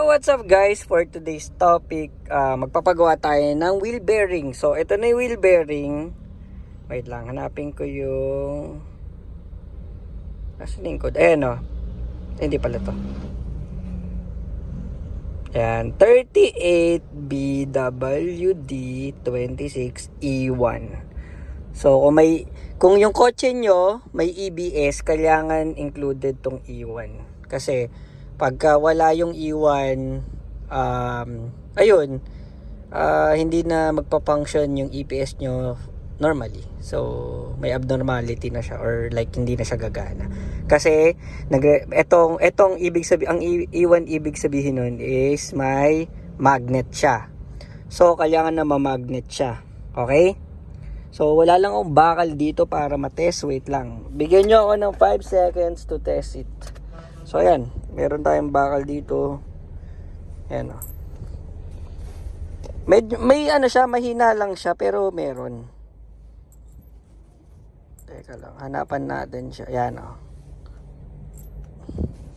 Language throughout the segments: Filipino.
what's up guys? For today's topic, magpapagawa tayo ng wheel bearing. So, ito na yung wheel bearing. Wait lang, hanapin ko yung... Nasaan yung code? Ayan o. Hindi pala to. Ayan, 38BWD26E1. So, kung yung kotse nyo may EBS, kailangan included tong E1. Kasi, pagka wala yung E1, hindi na magpa-function yung EPS nyo normally. So, may abnormality na siya or like hindi na siya gagana. Kasi, etong ibig sabihin, ang E1 ibig sabihin nun is may magnet siya. So, kailangan na ma-magnet siya. Okay? So, wala lang akong bakal dito para ma-test. Wait lang. Bigyan nyo ako ng 5 seconds to test it. So, ayan. Meron tayong bakal dito. Ayan o. May ano siya, mahina lang siya, pero meron. Teka lang, hanapan natin siya. Ayan o.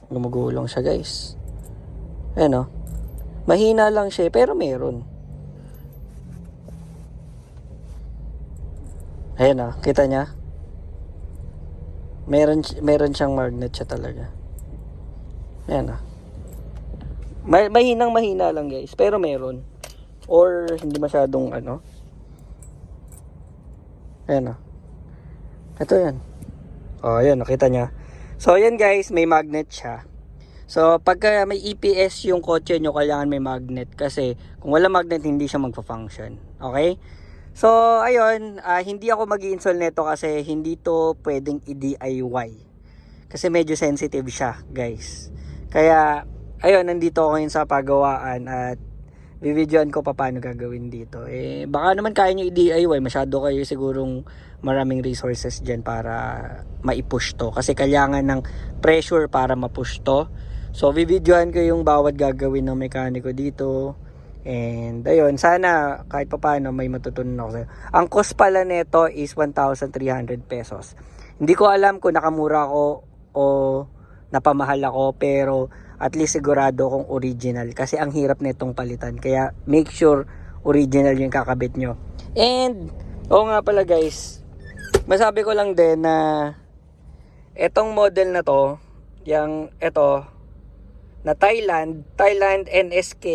Gumugulong siya, guys. Ayan o. Mahina lang siya, pero meron. Ayan o, kita niya? Meron siyang magnet siya talaga. Ayan ah. Mahina lang guys, pero meron. Or hindi masyadong ano. Ayan ah. Ito yan. Oh, ayan, nakita niya. So ayan guys, may magnet siya. So pagka may EPS yung kotse nyo, kailangan may magnet. Kasi kung wala magnet, hindi siya magpa-function. Okay? So ayun, hindi ako mag-i-install nito kasi hindi to pwedeng i-DIY. Kasi medyo sensitive siya guys. Kaya, ayun, nandito ako ngayon sa pagawaan at bibidyoan ko pa paano gagawin dito. Baka naman kaya nyo i-DIY. Masyado kayo sigurong maraming resources dyan para ma-push to. Kasi kailangan ng pressure para ma-push to. So, bibidyoan ko yung bawat gagawin ng mekaniko dito. And, ayun, sana kahit pa paano may matutunan ako sa'yo. Ang cost pala nito is 1,300 pesos. Hindi ko alam kung nakamura ako o napamahal ako, pero at least sigurado kung original kasi ang hirap nitong palitan, kaya make sure original yung kakabit nyo. And oo nga pala guys, masabi ko lang din na etong model na to, yung eto na Thailand NSK,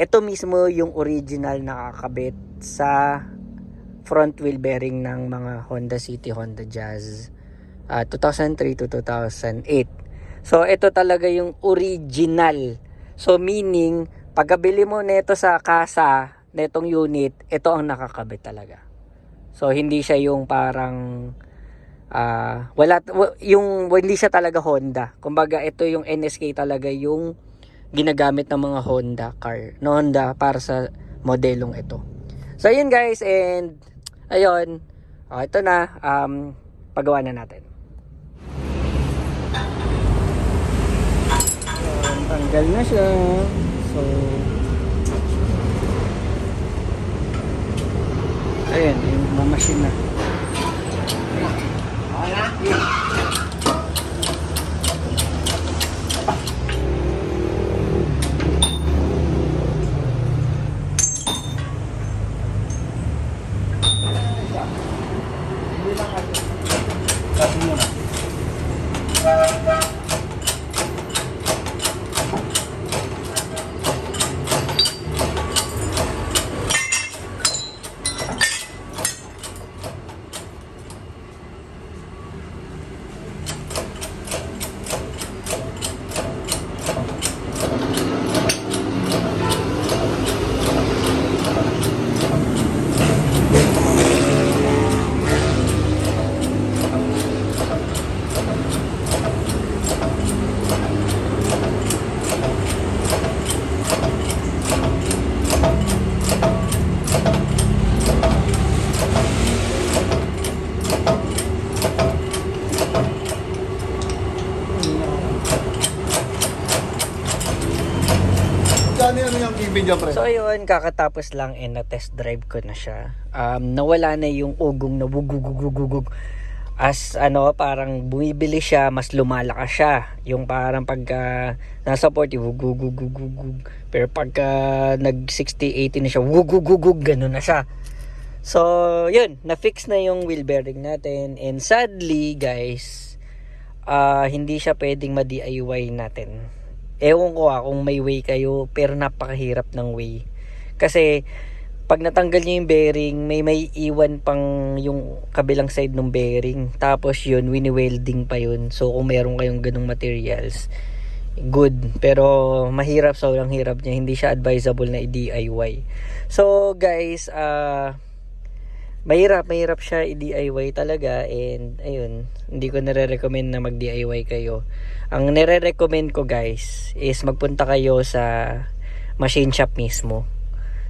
ito mismo yung original na kakabit sa front wheel bearing ng mga Honda City, Honda Jazz 2003 to 2008. So, ito talaga yung original. So, meaning, pagkabili mo nito sa kasa, netong unit, ito ang nakakabit talaga. So, hindi siya yung parang, hindi siya talaga Honda. Kumbaga, ito yung NSK talaga yung ginagamit ng mga Honda car. No, Honda para sa modelong ito. So, ayun guys, and, ayun, ito na, pagawa na natin. Tanggal na siya. So, ayan, yung mamasin na. So ayun, kakatapos lang na test drive ko na siya. Nawala na yung ugong na wugugugugugug. as ano, parang bumibili siya, mas lumalakas siya. Yung parang pagka nasa 40, wugugugugugug. Pero pagka nag 60, 80 na siya, wugugugug, ganun na siya. So, yun, na-fix na yung wheel bearing natin. And sadly, guys, hindi siya pwedeng ma-DIY natin. Ewan ko kung may way kayo, pero napakahirap ng way. Kasi, pag natanggal niyo yung bearing, may iwan pang yung kabilang side ng bearing. Tapos yun, wini-welding pa yun. So kung meron kayong ganung materials, good. Pero mahirap, sobrang hirap niya. Hindi siya advisable na i-DIY. So guys, mahirap siya i-DIY talaga. And ayun, hindi ko nare-recommend na mag-DIY kayo. Ang nare-recommend ko guys is magpunta kayo sa machine shop mismo.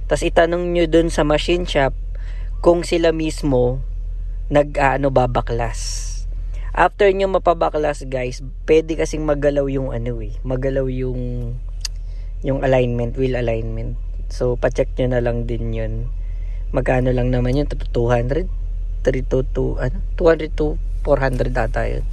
Tapos itanong nyo dun sa machine shop kung sila mismo babaklas. After nyo mapabaklas guys, pwede kasing magalaw yung magalaw yung alignment, wheel alignment. So pa-check nyo na lang din yun. Magkano lang naman yun? 200 to 400 ata yun.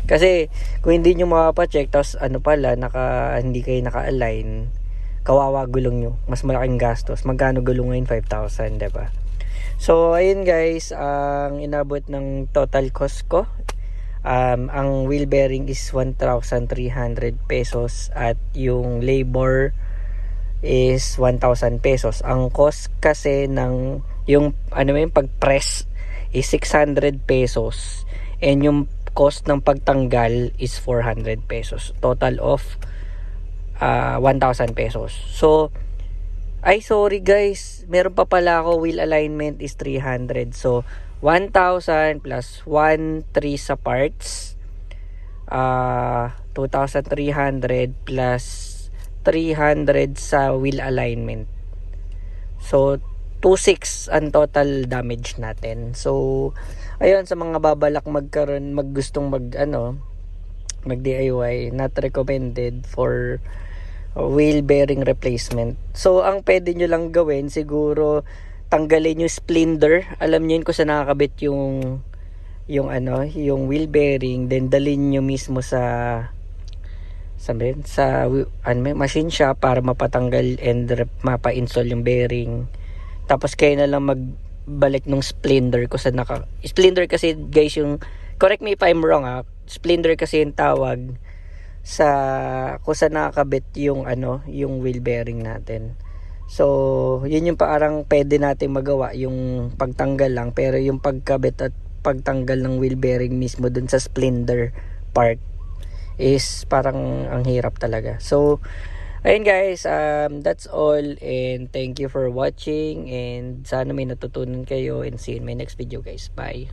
Kasi kung hindi nyo makapacheck, tapos hindi kayo naka-align, kawawa gulong nyo, mas malaking gastos. Magkano gulong ngayon? 5,000, diba? So ayun guys, ang inabot ng total cost ko, ang wheel bearing is 1,300 pesos at yung labor is 1,000 pesos. Ang cost kasi ng yung pag-press is 600 pesos and yung cost ng pagtanggal is 400 pesos. Total of 1,000 pesos. So, sorry guys, meron pa pala ako, wheel alignment is 300. So, 1,000 plus 1,300 sa parts, 2,300 plus 300 sa wheel alignment. So, 2,600 ang total damage natin. So, ayun, sa mga babalak gustong mag-DIY, not recommended for wheel bearing replacement. So ang pwede nyo lang gawin, siguro tanggalin yung splinter. Alam niyo yun kung saan nakakabit yung wheel bearing, then dalhin nyo mismo sa machine shop para mapatanggal and mapa-install yung bearing. Tapos kayo na lang magbalik ng splinter kung saan splinter kasi guys, yung correct me if I'm wrong, splinter kasi yung tawag sa kung saan nakakabit yung wheel bearing natin. So yun yung parang pwede natin magawa, yung pagtanggal lang, pero yung pagkabit at pagtanggal ng wheel bearing mismo dun sa splinter part is parang ang hirap talaga. So ayun guys, that's all, and thank you for watching, and sana may natutunan kayo, and see you in my next video guys. Bye.